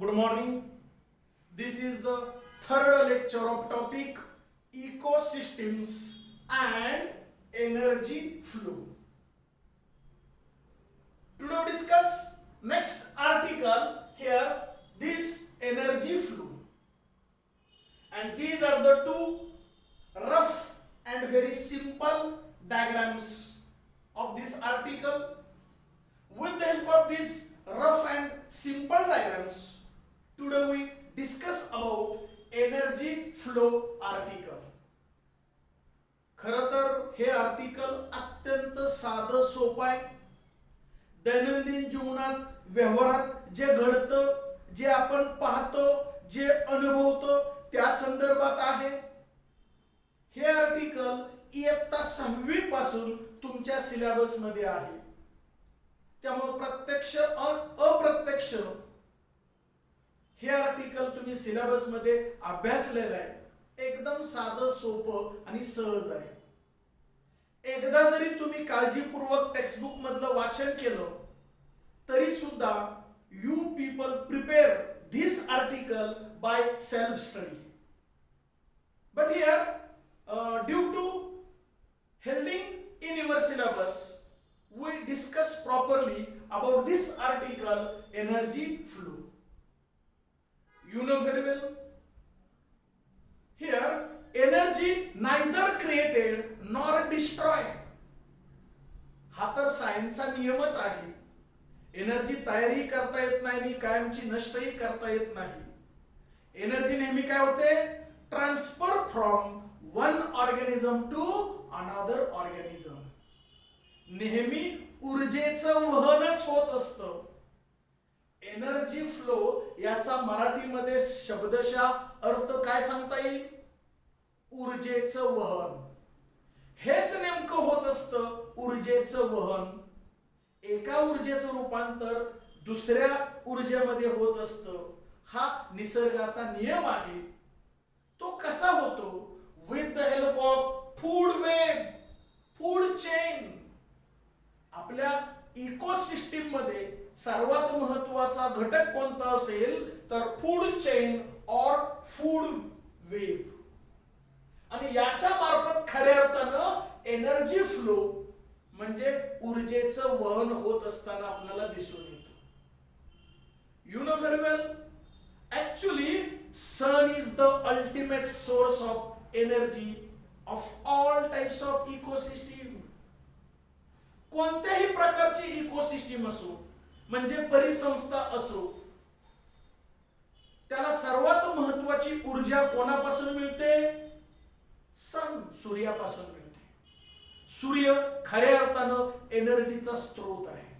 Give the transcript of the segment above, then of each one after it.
Good morning. This is the third lecture of topic ecosystems and energy flow. Today we discuss next article here, this energy flow. And these are the two rough and very simple diagrams of this article. With the help of these rough and simple diagrams, today we discuss about energy flow article. खरं तर हे article अत्यंत साधं सोपं आहे. दैनंदिन जीवनात व्यवहारात जे घडतं, जे आपण पाहतो, जे अनुभवतो त्या संदर्भात आहे. हे आर्टिकल इयत्ता 6वी पासून तुमच्या सिलेबस मध्ये आहे. त्यामुळे प्रत्यक्ष अप्रत्यक्ष हे आर्टिकल तुम्ही सिलेबस मध्ये अभ्यासलेलं आहे. एकदम साधं सोपं आणि सहज आहे. एकदा जरी तुम्ही काळजीपूर्वक टेक्स्टबुक मधलं वाचन केलं तरी सुद्धा you people prepare this article by self study. But here due to helding in your syllabus, we discuss properly about this article, energy flow. You know very well. Here, energy neither created nor destroyed. हा तर सायन्सचा नियमच आहे. Energy तयारही करता येत नाही आणि कायमची नष्टही करता येत नाही. एनर्जी नेहमी काय होते? Transfer from one organism to another organism. नेहमी ऊर्जेचं वहनच होत असतं. एनर्जी फ्लो याचा मराठीमध्ये शब्दशः अर्थ काय सांगता येईल? ऊर्जेचं वहन. हेच नेमकं होत असतं, ऊर्जेचं वहन. एका ऊर्जेचं रूपांतर दुसऱ्या ऊर्जेमध्ये होत असतं. हा निसर्गाचा नियम आहे. तो कसा होतो? With the help of food web, food chain. आपल्या इकोसिस्टीम मध्ये सर्वात महत्वाचा घटक कोणता असेल तर food chain or food web. आणि याच्या मार्फत खऱ्या अर्थानं एनर्जी फ्लो म्हणजे ऊर्जेचं वहन होत असताना आपल्याला दिसून येतं. You know very well. Actually sun is the ultimate source of energy of all types of ecosystem. कोणत्याही प्रकारची इकोसिस्टीम असो, म्हणजे परिसंस्था असो, त्याला सर्वात महत्वाची ऊर्जा कोणापासून मिळते? सन, सूर्यापासून मिळते. सूर्य खऱ्या अर्थानं एनर्जीचा स्रोत आहे.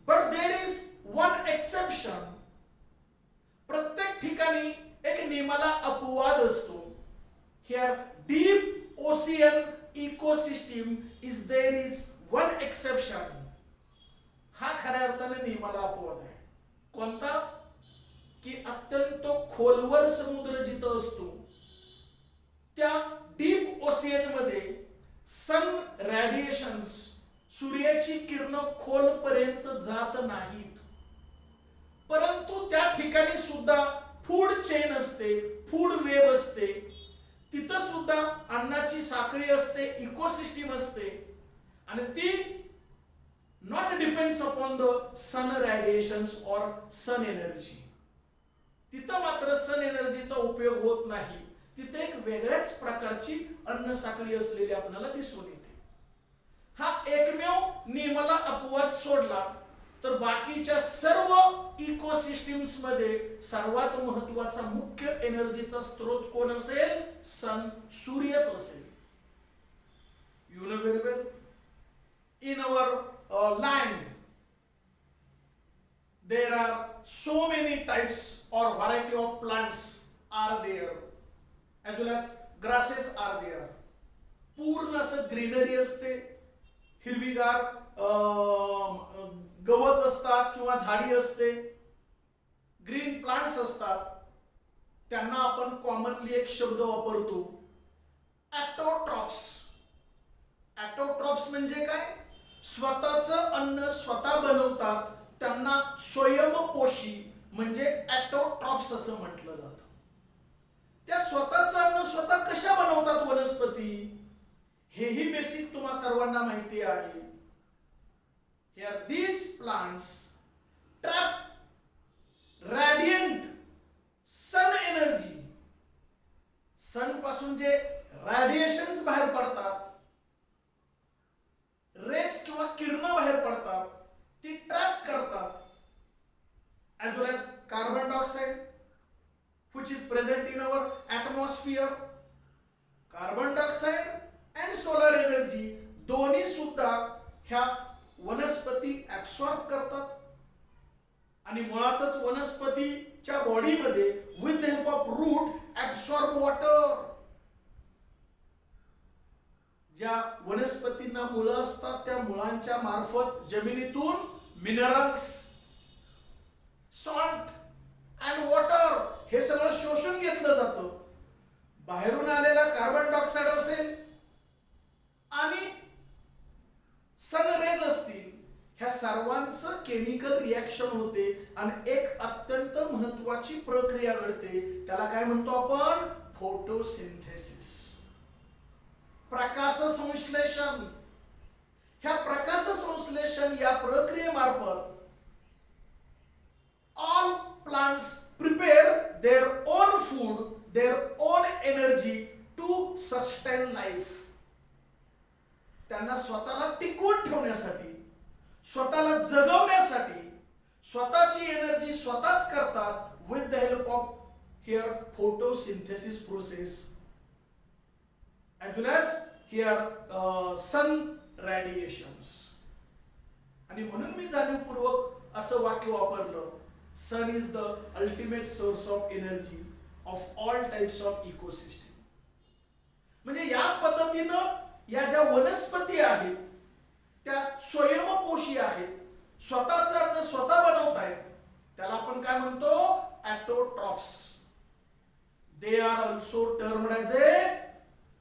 But there is one exception. प्रत्येक ठिकाणी एक नियमाला अपवाद असतो. Here, deep ocean ecosystem is there is one exception. हा खऱ्या अर्थाने नियमाला अपवाद आहे. कोणता? की अत्यंत खोलवर समुद्र जिथं असतो त्या डीप ओशियन मध्ये सन रेडिएशन्स, सूर्याची किरण खोलपर्यंत जात नाहीत. परंतु त्या ठिकाणी सुद्धा फूड चेन असते, फूड वेब असते. तिथं सुद्धा अन्नाची साखळी असते, इकोसिस्टीम असते. आणि ती not depends upon the sun radiations और सन एनर्जी. तिथं मात्र सन एनर्जीचा उपयोग होत नाही. तिथे एक वेगळ्याच प्रकारची अन्न साखळी असलेली आपल्याला दिसून येते. हा एकमेव नियमाला अपवाद सोडला तर बाकीच्या सर्व इकोसिस्टीम्स मध्ये सर्वात महत्वाचा मुख्य एनर्जीचा स्रोत कोण असेल? सन, सूर्यच असेल. You know very well. In our land there are so many types or variety of plants are there, as well as grasses are there. पूर्ण असं ग्रीनरी असते, हिरवीगार गवत असतात किंवा झाडी असते, ग्रीन प्लांट्स असतात. त्यांना आपण कॉमनली एक शब्द वापरतो, ॲटोट्रॉप्स. ॲटोट्रॉप्स म्हणजे काय? स्वतःचं अन्न स्वतः बनवतात, त्यांना स्वयंपोषी म्हणजे ॲटोट्रॉप्स असं म्हटलं जातं. त्या स्वतःचं अन्न स्वतः कशा बनवतात वनस्पती, हेही बेसिक तुम्हा सर्वांना माहिती आहे. Here these plants trap radiant sun energy. सन पासून जे रॅडिएशन्स बाहेर पडतात, रेज किंवा किरणं बाहेर पडतात, ती ट्रॅप करतात. as well as carbon dioxide which is present in our atmosphere. Carbon dioxide and solar energy दोन्ही सुद्धा ह्या वनस्पती ऍब्सॉर्ब करतात आणि मुळातच वनस्पतीच्या बॉडीमध्ये with the help of root absorb water. ज्या वनस्पतींना मुळं असतात त्या मुळांच्या मार्फत जमिनीतून मिनरल्स, सॉल्ट अँड वॉटर हे सगळं शोषून घेतलं जातं. बाहेरून आलेला कार्बन डायऑक्साइड असेल आणि सनरेज असतील, ह्या सर्वांचं केमिकल रिॲक्शन होते आणि एक अत्यंत महत्वाची प्रक्रिया घडते. त्याला काय म्हणतो आपण? फोटोसिंथेसिस, प्रकाश संश्लेषण. ह्या प्रकाश संश्लेषण या प्रक्रियेमार्फत all plants prepare their own food, their own energy to sustain life. त्यांना स्वतःला टिकवून ठेवण्यासाठी, स्वतःला जगवण्यासाठी स्वतःची एनर्जी स्वतःच करतात with the help of here photosynthesis process as well as here sun radiations. आणि म्हणून मी जाणीवपूर्वक असं वाक्य वापरलं, sun is the ultimate source of energy of all types of ecosystem. म्हणजे या पद्धतीनं या ज्या वनस्पती आहेत त्या स्वयंपोषी आहेत, स्वतःचं अन्न स्वतः बनवत आहेत. त्याला आपण काय म्हणतो? Autotrophs. They are also termed as a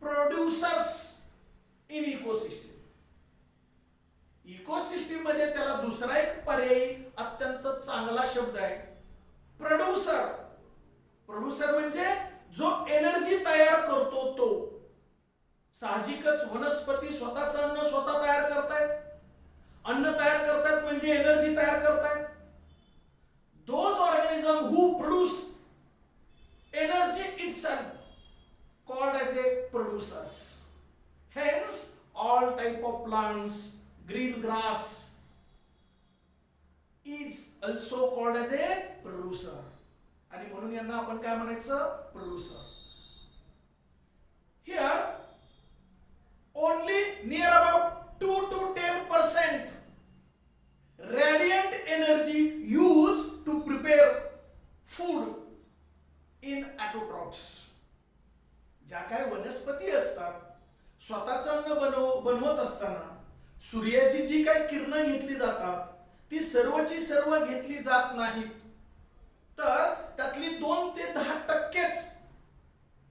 producers in ecosystem. Ecosystem मध्ये त्याला दुसरा एक पर्यायी अत्यंत चांगला शब्द आहे, प्रोड्युसर. प्रोड्युसर म्हणजे जो एनर्जी तयार करतो तो. साहजिकच वनस्पती स्वतःचं अन्न स्वतः तयार करतायत, अन्न तयार करतायत म्हणजे एनर्जी तयार करतायत. Those organism who produce energy itself called as a producers. Hence all type of plants, green grass is also called as a producer. आणि म्हणून यांना आपण काय म्हणायचं? Producer. Here only near about 2 to 10% radiant energy used to prepare food in autotrophs. ज्या काय वनस्पती असतात स्वतःचं अन्न बनवत असताना सूर्याची जी काही किरणं घेतली जातात ती सर्वची सर्व घेतली जात नाहीत, तर त्यातली 2 ते 10%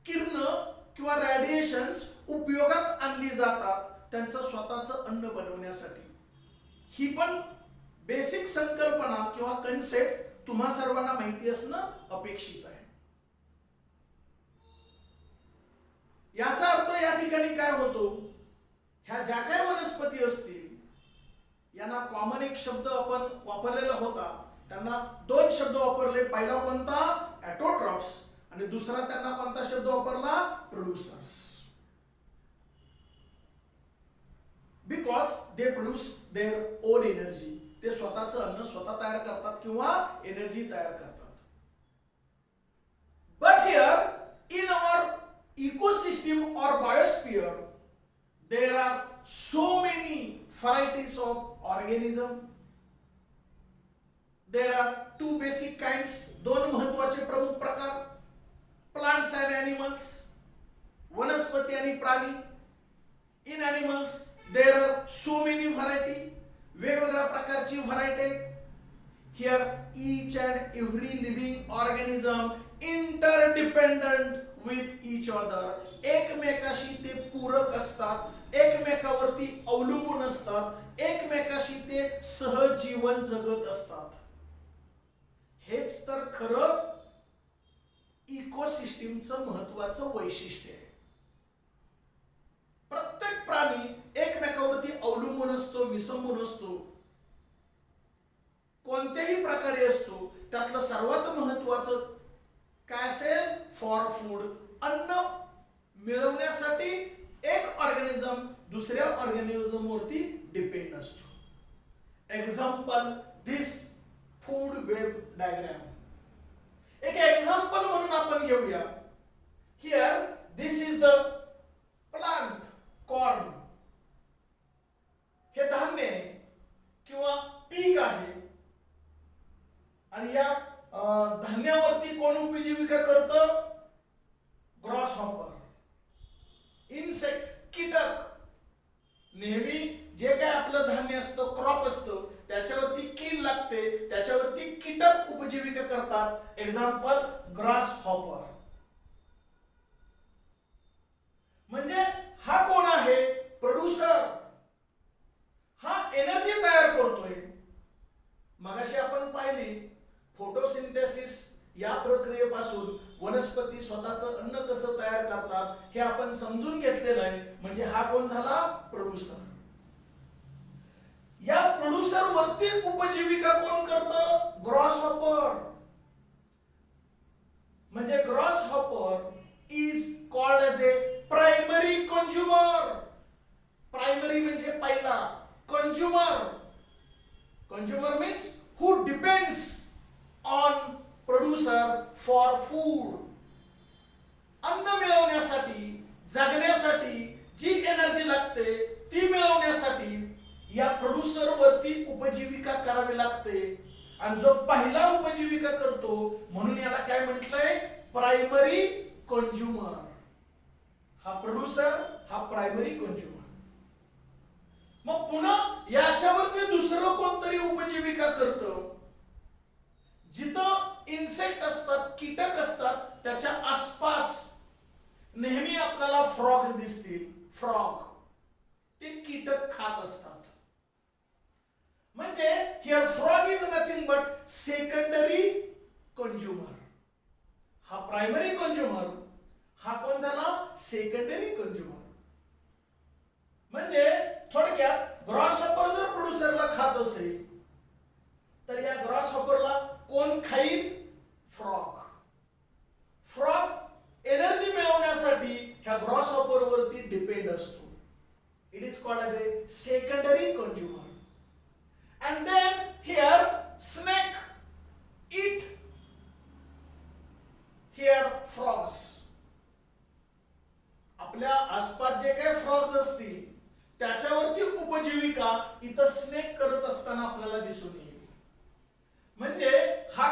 किरणं किंवा रॅडिएशन्स उपयोगात आणली जातात त्यांचं स्वतःचं अन्न बनवण्यासाठी. ही पण बेसिक संकल्पना किंवा कन्सेप्ट तुम्हा सर्वांना माहिती असणं अपेक्षित आहे. याचा अर्थ या ठिकाणी काय होतो? ह्या ज्या काय वनस्पती असतील यांना कॉमन एक शब्द आपण वापरलेला होता, त्यांना 2 शब्द वापरले. पहिला कोणता? ॲटोट्रॉप्स. आणि दुसरा त्यांना कोणता शब्द वापरला? Producers. Because they produce their own energy. ते स्वतःचं अन्न स्वतः तयार करतात किंवा एनर्जी तयार करतात. But here in our ecosystem or biosphere there are so many varieties of organism. There are 2 basic kinds, 2 महत्वाचे प्रमुख प्रकार, plants and animals, वनस्पती आणि प्राणी. In animals there are so many variety, वेगवेगळ्या प्रकारची व्हरायटी आहेत. Here each and every living organism interdependent with each other. एकमेकाशी ते पूरक असतात, एकमेकावरती अवलंबून असतात, एकमेकाशी ते सहजीवन जगत असतात. हेच तर खरं इकोसिस्टीमचं महत्वाचं वैशिष्ट्य आहे. प्रत्येक प्राणी एकमेकावरती अवलंबून असतो, विसंबून असतो, कोणत्याही प्रकारे असतो. त्यातलं सर्वात महत्वाचं काय असेल? फॉर फूड, अन्न मिळवण्यासाठी एक ऑर्गॅनिझम दुसऱ्या ऑर्गॅनिझम वरती डिपेंड असतो. एक्झाम्पल दिस फूड वेब डायग्राम. एक एक्झाम्पल म्हणून आपण घेऊया. Here this is the plant corn. हे धान्य आहे किंवा पीक आहे आणि या धान्यावरती कोण उपजीविका करतं? ग्रॉस हॉपर, इन्सेक्ट, कीटक. नेहमी जे काय आपलं धान्य असतं, क्रॉप असतं, त्याच्यावरती कीड लागते, त्याच्यावरती कीटक उपजीविका करतात. Example grass hopper. म्हणजे हा कोण आहे? प्रोड्युसर. हा एनर्जी तयार करतोय. मगाशी आपण पाहिली फोटोसिंथेसिस या प्रक्रियेपासून वनस्पती स्वतःचं अन्न कसं तयार करतात हे आपण समजून घेतलेलं आहे. म्हणजे हा कोण झाला? प्रोड्युसर. या प्रोड्युसर वरती उपजीविका कोण करतं? Grasshopper. म्हणजे grasshopper is called as a primary consumer. Primary म्हणजे पहिला, consumer. Consumer means who depends on producer for food. अन्न मिळवण्यासाठी, जगण्यासाठी जी एनर्जी लागते ती मिळवण्यासाठी या प्रोड्युसर वरती उपजीविका करावी लागते. आणि जो पहिला उपजीविका करतो म्हणून याला काय म्हटलंय? Primary consumer. हा प्रोड्युसर, हा प्रायमरी कंझ्युमर. मग पुन्हा याच्यावरती दुसरं कोणतरी उपजीविका करतं. जिथं इन्सेक्ट असतात, कीटक असतात, त्याच्या आसपास नेहमी आपल्याला फ्रॉग दिसतील. फ्रॉग ते कीटक खात असतात. म्हणजे here frog is nothing but secondary consumer. हा प्रायमरी कंझ्युमर, हा कोण झाला? Secondary consumer. म्हणजे थोडक्यात ग्रॉस हॉपर जर प्रोड्युसरला खात असेल तर या ग्रॉस हॉपरला कोण खाईल? फ्रॉग. फ्रॉग एनर्जी मिळवण्यासाठी ह्या ग्रॉस हॉपर वरती डिपेंड असतो. It is called as A secondary consumer. And then here snake eat here frogs. आपल्या आसपास जे काही फ्रॉग्स असतील त्याच्यावरती उपजीविका इथं स्नेक करत असताना आपल्याला दिसून येईल. म्हणजे हा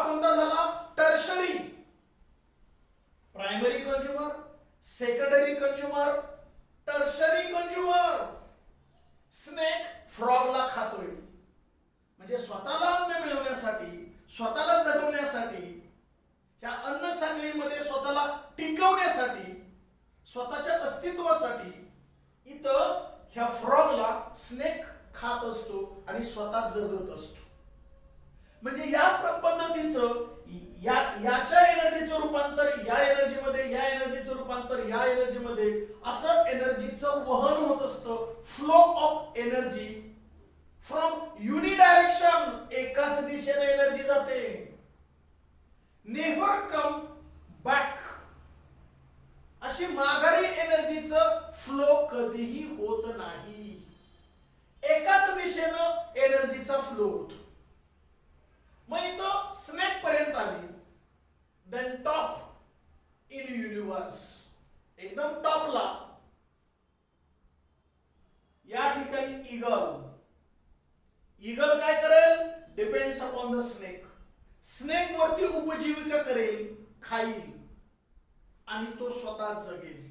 कोणता झाला? Tertiary. Primary consumer, secondary consumer, tertiary consumer. Snake फ्रॉगला खातोय. म्हणजे स्वतःला अन्न मिळवण्यासाठी, स्वतःला जगवण्यासाठी, या अन्न साखळीमध्ये स्वतःला टिकवण्यासाठी, स्वतःच्या अस्तित्वासाठी इथं ह्या फ्रॉगला स्नेक खात असतो आणि स्वतः जगत असतो. म्हणजे या पद्धतीचं याच्या एनर्जीचं रूपांतर या एनर्जीमध्ये, या एनर्जीचं रूपांतर या एनर्जीमध्ये, असं एनर्जीचं वहन होत असतं. Flow of energy from unidirection. एकाच दिशेने एनर्जी जाते. Never come back. अशी माघारी एनर्जीचं फ्लो कधीही होत नाही. एकाच दिशेनं एनर्जीचा फ्लो होतो. मग इथं स्नेक पर्यंत आली. देन टॉप इन युनिवर्स, एकदम टॉपला या ठिकाणी ईगल. ईगल काय करेल? Depends upon the snake. Snake वरती उपजीविका करेल, खाईल आणि तो स्वतः जगेल.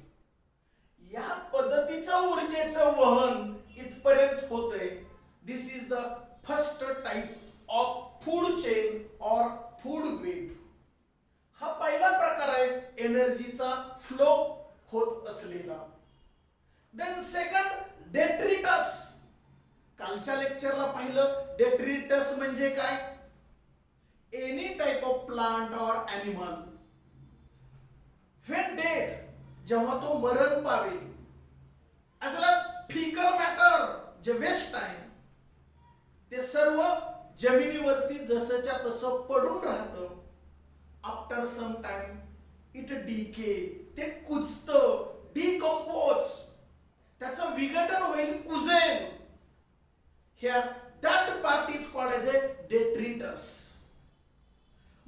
या पद्धतीचं ऊर्जेचं वहन इथपर्यंत होते. This is the first type of food chain or food web. हा पहिला प्रकार आहे एनर्जीचा फ्लो होत असलेला. Then second detritus. कालच्या लेक्चरला पाहिलं डेट्रिटस म्हणजे काय? any type of plant or animal when dead, जेव्हा तो मरण पावेल, as well as fecal matter, जे वेस्ट आहे, ते सर्व जमिनीवरती जसंच्या तसं पडून राहतं. After some time it decay, ते कुजतं, डिकम्पोज, त्याचं विघटन होईल, कुजेल. Here that part is called as a detritus.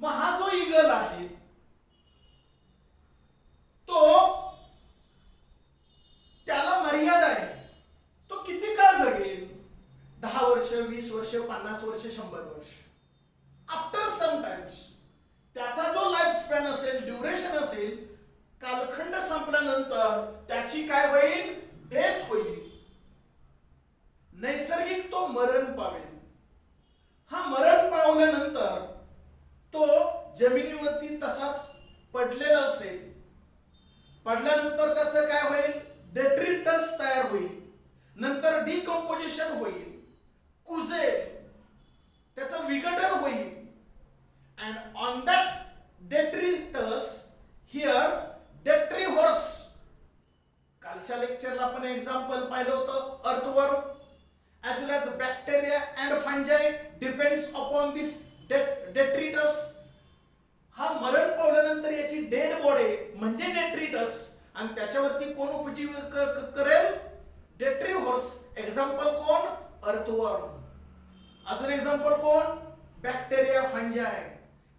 मग हा जो ईगल आहे तो, त्याला मर्यादा आहे. तो किती काळ जगेल? 10 वर्ष, 20 वर्ष, 50 वर्ष, 100 वर्ष. आफ्टर सम टाइम्स त्याचा जो लाईफ स्पॅन असेल, ड्युरेशन असेल, कालखंड संपल्यानंतर त्याची काय होईल? डेथ होईल. नैसर्गिक तो मरण पावेल. हा मरण पावल्यानंतर तो जमिनीवरती तसाच पडलेला असेल. पडल्यानंतर त्याचं काय होईल? डेट्रिटस तयार होईल. नंतर डिकम्पोजिशन होईल, कुजेल, त्याचं विघटन होईल. And on that detritus here detrivores. कालच्या लेक्चरला आपण एक्झाम्पल पाहिलं होतं, earthworm as well as bacteria and fungi depends upon this detritus. हा मरण पावल्यानंतर याची डेड बॉडी म्हणजे डेट्रिटस, आणि त्याच्यावरती कोण उपजीव करेल? डेट्रिव्हर्स. एक्झाम्पल कोण? अर्थवर्म. अजून एक्झाम्पल कोण? बॅक्टेरिया, फंजाय.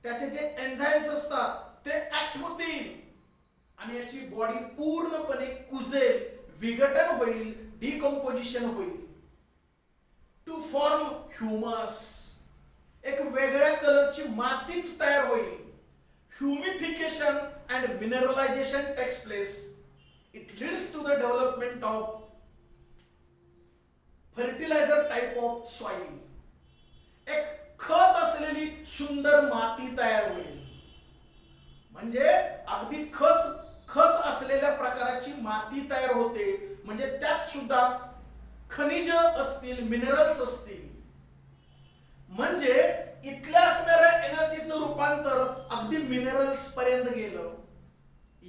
त्याचे जे एन्झाइम्स असतात ते ऍक्ट होतील आणि याची बॉडी पूर्णपणे कुजेल, विघटन होईल, डिकम्पोजिशन होईल. To form humus. एक वेगळ्या कलरची मातीच तयार होईल. Humification and mineralisation takes place. It leads to the development of fertiliser type of soil. एक खत असलेली सुंदर माती तयार होईल. म्हणजे अगदी खत असलेल्या प्रकारची माती तयार होते. म्हणजे त्यात सुद्धा खनिज असतील, मिनरल्स असतील. म्हणजे इथल्या असणाऱ्या एनर्जीचं रूपांतर अगदी मिनरल्स पर्यंत गेलं.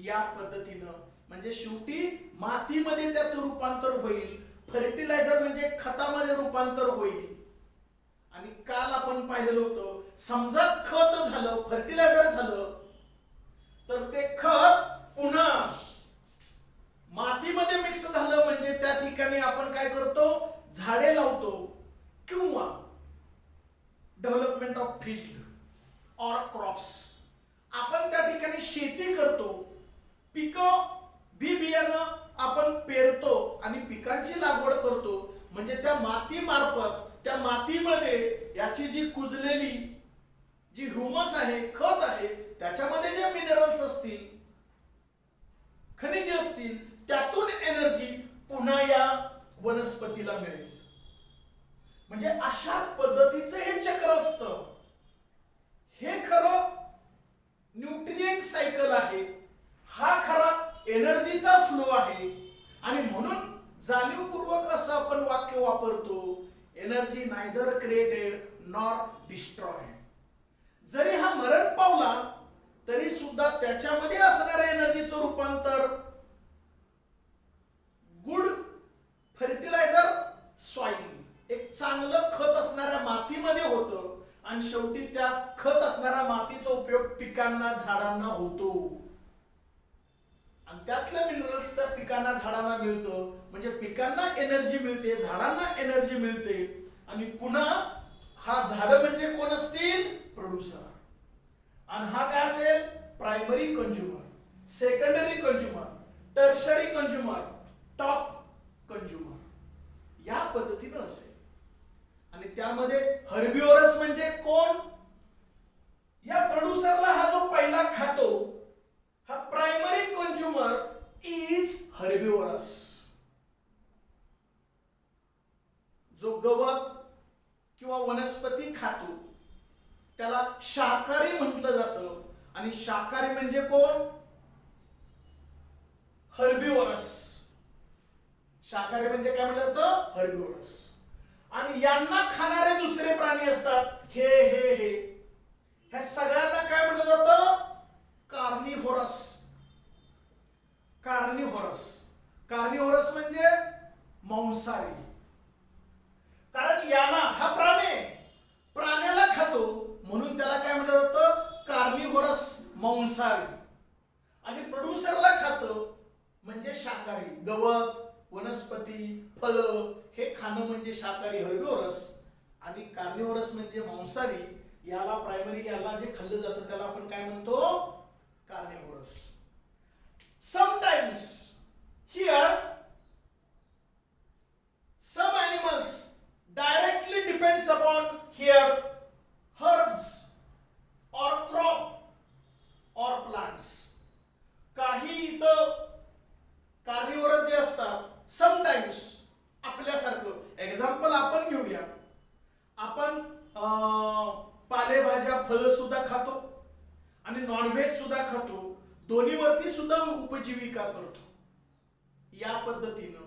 या पद्धतीनं म्हणजे शेवटी मातीमध्ये त्याचं रूपांतर होईल. फर्टिलायझर म्हणजे खतामध्ये रूपांतर होईल. आणि काल आपण पाहिलेलं होतं, समजा खत झालं, फर्टिलायझर झालं, तर ते खत पुन्हा मातीमध्ये मिक्स झालं म्हणजे त्या ठिकाणी आपण काय करतो? झाडे लावतो किंवा development of field or crops. आपण त्या ठिकाणी शेती करतो, पिकं, बियाणं आपण पेरतो आणि पिकांची लागवड करतो. म्हणजे त्या मातीमार्फत, त्या मातीमध्ये याची जी कुजलेली जी ह्युमस आहे, खत आहे, त्याच्यामध्ये जे मिनरल्स असतील, खनिजे असतील, त्यातून एनर्जी पुन्हा या वनस्पतीला मिळेल. म्हणजे अशा पद्धतीचं हे चक्र असतं. हे खरं न्यूट्रिएंट सायकल आहे. हा खरा एनर्जीचा फ्लो आहे. आणि म्हणून जाणीवपूर्वक असं आपण वाक्य वापरतो, energy neither created nor destroy. जरी हा मरण पावला तरी सुद्धा त्याच्यामध्ये असणाऱ्या एनर्जीचं रूपांतर गुड फर्टिलायझर सॉइल, एक चांगलं खत असणाऱ्या मातीमध्ये होतं. आणि शेवटी त्या खत असणाऱ्या मातीचा उपयोग पिकांना, झाडांना होतो. आणि त्यातले मिनरल्स त्या पिकांना, झाडांना मिळतं. म्हणजे पिकांना एनर्जी मिळते, झाडांना एनर्जी मिळते. आणि पुन्हा हा झाड म्हणजे कोण असतील? प्रोड्युसर. आणि हा काय असेल? Primary consumer, secondary consumer, tertiary consumer, top consumer. या पद्धतीनं असेल. आणि त्यामध्ये हर्बिव्हरस म्हणजे कोण? या प्रोड्युसरला हा जो पहिला खातो, हा प्रायमरी कंझ्युमर इज हर्बिव्हरस. जो गवत किंवा वनस्पती खातो त्याला शाकाहारी म्हटलं जातं. आणि शाकाहारी म्हणजे कोण? हर्बिव्हरस. शाकाहारी म्हणजे काय म्हटलं जातं? हर्बिव्हरस. आणि यांना खाणारे दुसरे प्राणी असतात, हे ह्या सगळ्यांना काय म्हटलं जातं? कार्निव्होरस. कार्निव्होरस. कार्निव्होरस म्हणजे मांसाहारी. कारण याला हा प्राण्याला खातो म्हणून त्याला काय म्हटलं जातं? कार्निव्होरस, मांसाहारी. आणि प्रोड्युसरला खातं म्हणजे शाकाहारी. गवत, वनस्पती, फळं हे खाणं म्हणजे शाकाहारी, हर्बिव्होरस. आणि कार्निव्होरस म्हणजे मांसाहारी. याला प्रायमरी, याला जे खाल्लं जातं त्याला आपण काय म्हणतो? Carnivorous. Sometimes here some animals directly depends upon here herbs or crop or plants. काही इथं कार्निव्होरस जे असतात समटाइम्स आपल्यासारखं एक्झाम्पल आपण घेऊया. आपण पालेभाज्या, फळं सुद्धा खातो आणि नॉनव्हेज सुद्धा खातो. दोन्हीवरती सुद्धा उपजीविका करतो. या पद्धतीनं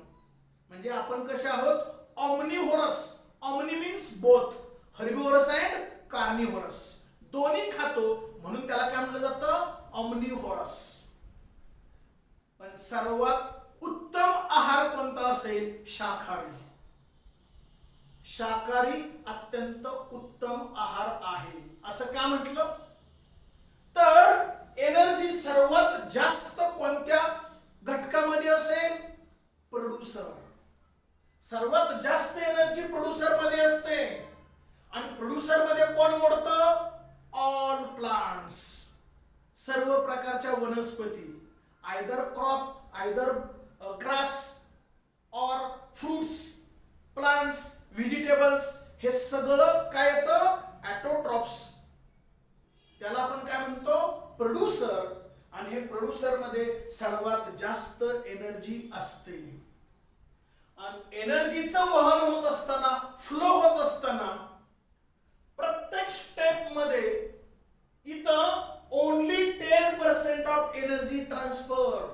म्हणजे आपण कसे आहोत? Omnivorous. Omni means both, herbivorous and carnivorous. दोन्ही खातो म्हणून त्याला काय म्हटलं जातं? ऑमनिव्होरस. पण सर्वात उत्तम आहार कोणता असेल? शाकाहारी. शाकाहारी अत्यंत उत्तम आहार आहे. असं का म्हटलं? तर एनर्जी सर्वात जास्त कोणत्या घटकामध्ये असेल? प्रोड्युसर. सर्वात जास्त एनर्जी प्रोड्युसर मध्ये असते. आणि प्रोड्युसर मध्ये कोण मोडतं? All plants. सर्व प्रकारच्या वनस्पती, आयदर क्रॉप, आयदर ग्रास और फ्रुट्स, प्लांट्स, व्हेजिटेबल्स, हे सगळं काय येतं? ऑटोट्रॉप्स. त्याला आपण काय म्हणतो? प्रोड्युसर. आणि हे प्रोड्युसर मध्ये सर्वात जास्त एनर्जी असते. आणि एनर्जीचं वहन होत असताना, फ्लो होत असताना प्रत्येक स्टेप मध्ये इथं ओनली 10% ऑफ एनर्जी ट्रान्सफर.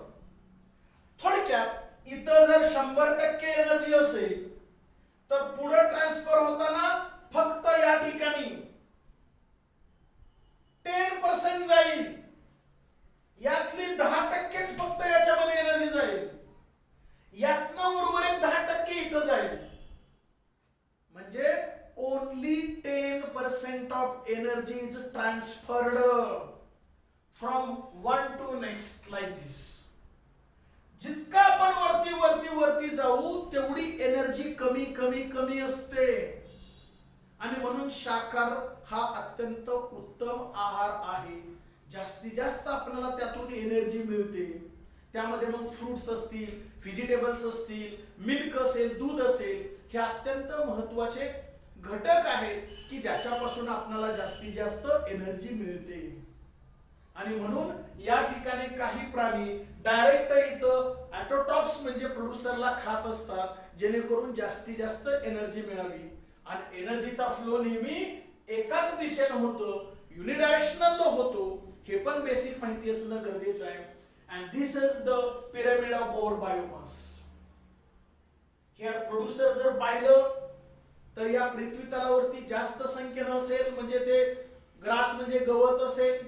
थोडक्यात इथं जर 100% एनर्जी असेल तर पुढे ट्रान्सफर होताना फक्त या ठिकाणी 10% जाईल. यातली 10%च फक्त याच्यामध्ये एनर्जी जाईल. यातनं उर्वरित 10% इथं जाईल. म्हणजे only 10% of energy is transferred from one to next, like this. जितका आपण वरती वरती वरती जाऊ तेवढी एनर्जी कमी कमी कमी असते. आणि म्हणून शाकाहार हा अत्यंत उत्तम आहार आहे. जास्तीत जास्त आपल्याला त्यातून एनर्जी मिळते. त्यामध्ये मग फ्रुट्स असतील, व्हेजिटेबल्स असतील, मिल्क असेल, दूध असेल, हे अत्यंत महत्त्वाचे घटक आहेत की ज्याच्यापासून आपल्याला जास्तीत जास्त एनर्जी मिळते. आणि म्हणून या ठिकाणी काही प्राणी डायरेक्ट इथं ऑटोट्रॉप्स म्हणजे प्रोड्युसरला खात असतात जेणेकरून जास्तीत जास्त एनर्जी मिळावी. आणि एनर्जीचा फ्लो नेहमी एकाच दिशेने होतो, युनिडायरेक्शनल होतो. हे पण बेसिक माहिती असणं गरजेचं आहे. And this is the pyramid of our biomass. Here producer जर पाहिलं तर या पृथ्वी तलावरती जास्त संख्येनं असेल म्हणजे ते ग्रास म्हणजे गवत असेल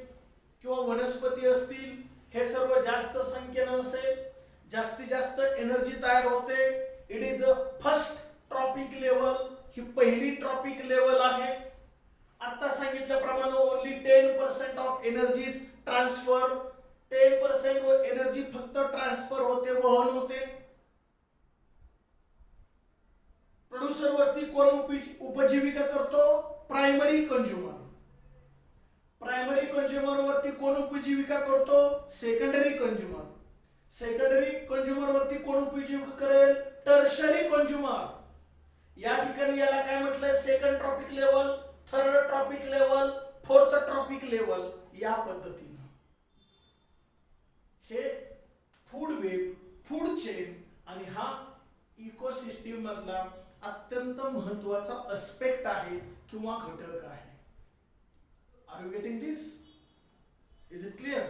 किंवा वनस्पती असतील, हे सर्व जास्त संख्येनं असेल. जास्तीत जास्त एनर्जी तयार होते. It is first trophic level. ही पहिली ट्रॉपिक लेवल आहे. आता सांगितल्याप्रमाणे only 10% of energy transfer. 10% energy फक्त ट्रान्सफर होते, वहन होते. प्रोड्युसर वरती कोण उपजीविका करतो? Primary consumer. प्रायमरी कंझ्युमर वरती कोण उपजीविका करतो? Secondary consumer. सेकंडरी कंझ्युमर वरती कोण उपजीविका करेल? Tertiary consumer. या ठिकाणी याला काय म्हटलंय? Second trophic level, third trophic level, fourth trophic level. या पद्धतीने हे फूड वेब, फूड चेन आणि हा इकोसिस्टीम मधला अत्यंत महत्त्वाचा अस्पेक्ट आहे किंवा घटक आहे. Are you getting this? Is it clear?